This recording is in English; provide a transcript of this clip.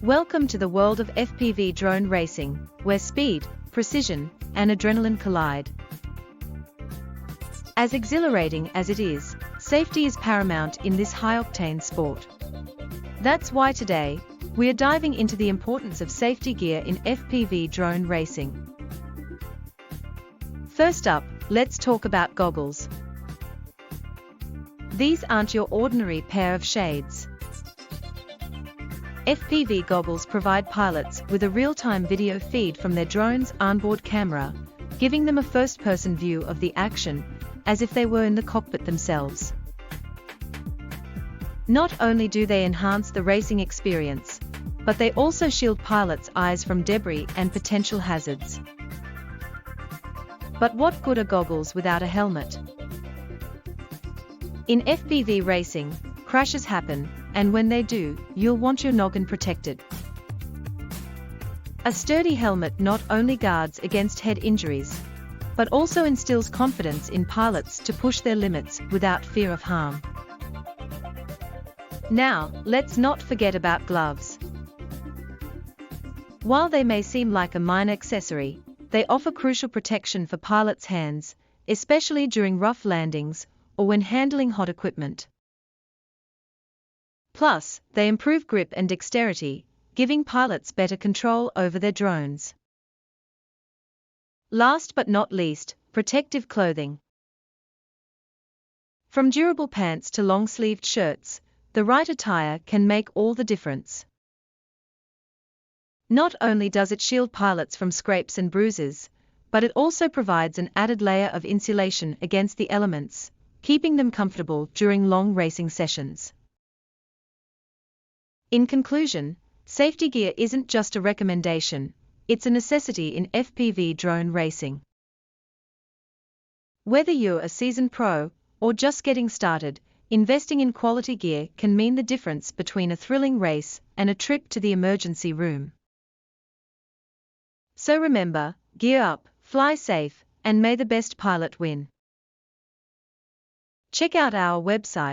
Welcome to the world of FPV drone racing, where speed, precision, and adrenaline collide. As exhilarating as it is, safety is paramount in this high-octane sport. That's why today, we are diving into the importance of safety gear in FPV drone racing. First up, let's talk about goggles. These aren't your ordinary pair of shades. FPV goggles provide pilots with a real-time video feed from their drone's onboard camera, giving them a first-person view of the action, as if they were in the cockpit themselves. Not only do they enhance the racing experience, but they also shield pilots' eyes from debris and potential hazards. But what good are goggles without a helmet? In FPV racing, crashes happen, and when they do, you'll want your noggin protected. A sturdy helmet not only guards against head injuries, but also instills confidence in pilots to push their limits without fear of harm. Now, let's not forget about gloves. While they may seem like a minor accessory, they offer crucial protection for pilots' hands, especially during rough landings or when handling hot equipment. Plus, they improve grip and dexterity, giving pilots better control over their drones. Last but not least, protective clothing. From durable pants to long-sleeved shirts, the right attire can make all the difference. Not only does it shield pilots from scrapes and bruises, but it also provides an added layer of insulation against the elements, keeping them comfortable during long racing sessions. In conclusion, safety gear isn't just a recommendation, it's a necessity in FPV drone racing. Whether you're a seasoned pro or just getting started, investing in quality gear can mean the difference between a thrilling race and a trip to the emergency room. So remember, gear up, fly safe, and may the best pilot win. Check out our website,